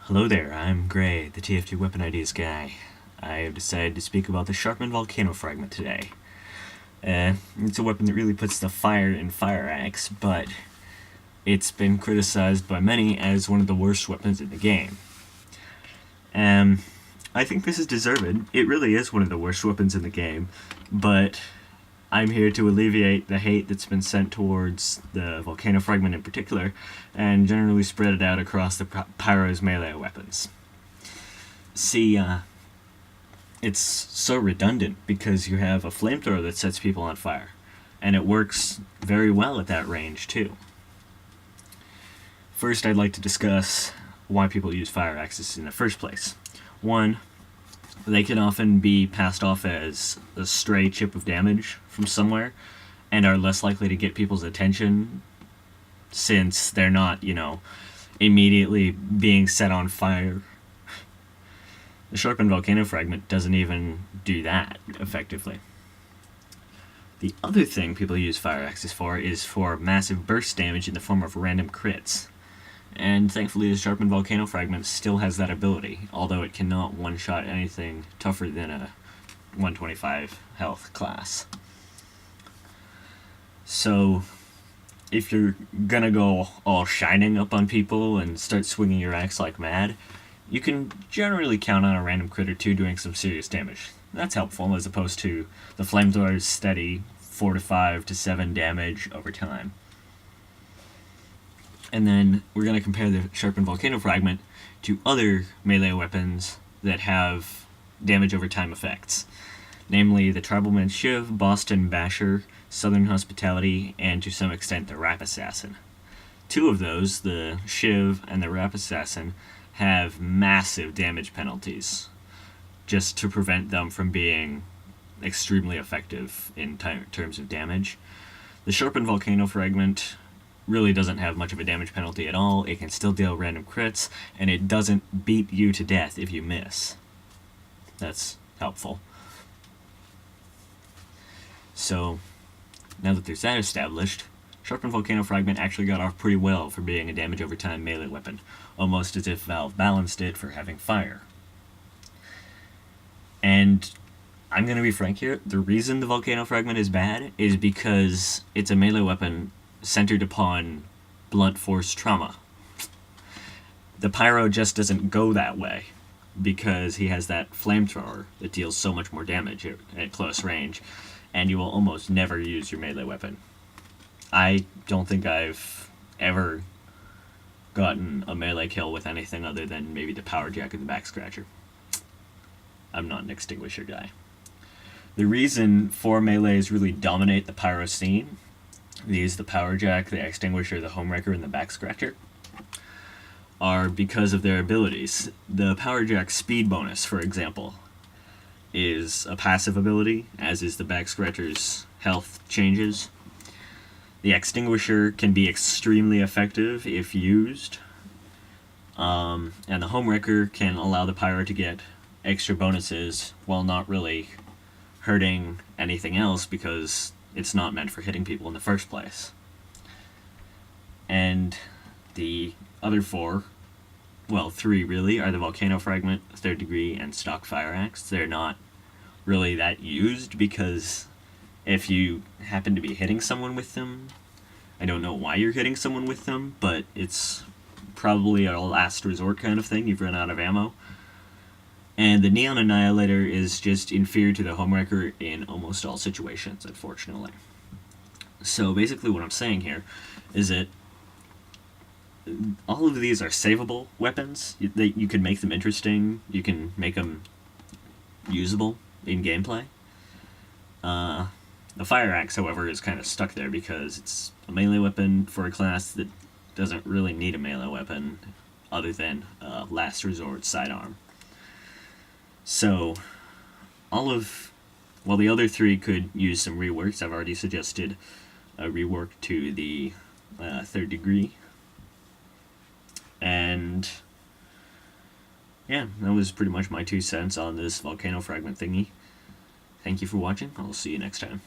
Hello there, I'm Gray, the TF2 Weapon Ideas guy. I have decided to speak about the Sharpened Volcano Fragment today. It's a weapon that really puts the fire in Fire Axe, but it's been criticized by many as one of the worst weapons in the game. I think this is deserved. It really is one of the worst weapons in the game, but I'm here to alleviate the hate that's been sent towards the Volcano Fragment in particular, and generally spread it out across the Pyro's melee weapons. See, it's so redundant because you have a flamethrower that sets people on fire, and it works very well at that range too. First, I'd like to discuss why people use fire axes in the first place. One, they can often be passed off as a stray chip of damage from somewhere, and are less likely to get people's attention since they're not, immediately being set on fire. The Sharpened Volcano Fragment doesn't even do that effectively. The other thing people use fire axes for is for massive burst damage in the form of random crits. And thankfully the Sharpened Volcano Fragment still has that ability, although it cannot one-shot anything tougher than a 125 health class. So, if you're gonna go all shining up on people and start swinging your axe like mad, you can generally count on a random crit or two doing some serious damage. That's helpful, as opposed to the flamethrower's steady 4 to 5 to 7 damage over time. And then we're going to compare the Sharpened Volcano Fragment to other melee weapons that have damage over time effects, namely the Tribalman Shiv, Boston Basher, Southern Hospitality, and to some extent the Rap Assassin. Two of those, the Shiv and the Rap Assassin, have massive damage penalties, just to prevent them from being extremely effective in terms of damage. The Sharpened Volcano Fragment really doesn't have much of a damage penalty at all. It can still deal random crits, and it doesn't beat you to death if you miss. That's helpful. So, now that there's that established, Sharpened Volcano Fragment actually got off pretty well for being a damage over time melee weapon, almost as if Valve balanced it for having fire. And I'm going to be frank here, the reason the Volcano Fragment is bad is because it's a melee weapon centered upon blunt force trauma. The Pyro just doesn't go that way because he has that flamethrower that deals so much more damage at close range, and you will almost never use your melee weapon. I don't think I've ever gotten a melee kill with anything other than maybe the power jack and the back scratcher. I'm not an extinguisher guy. The reason 4 melees really dominate the Pyro scene, these, the power jack, the extinguisher, the homewrecker, and the back scratcher, are because of their abilities. The power jack speed bonus, for example, is a passive ability, as is the back scratcher's health changes. The extinguisher can be extremely effective if used, and the homewrecker can allow the Pyro to get extra bonuses while not really hurting anything else because it's not meant for hitting people in the first place. And the other 4, well, 3 really, are the Volcano Fragment, Third Degree, and Stock Fire Axe. They're not really that used because if you happen to be hitting someone with them, I don't know why you're hitting someone with them, but it's probably a last resort kind of thing. You've run out of ammo. And the Neon Annihilator is just inferior to the homewrecker in almost all situations, unfortunately. So basically what I'm saying here is that all of these are savable weapons. You can make them interesting. You can make them usable in gameplay. The Fire Axe, however, is kind of stuck there because it's a melee weapon for a class that doesn't really need a melee weapon other than last resort sidearm. So, while the other 3 could use some reworks, I've already suggested a rework to the Third Degree. And yeah, that was pretty much my 2 cents on this Volcano Fragment thingy. Thank you for watching. I'll see you next time.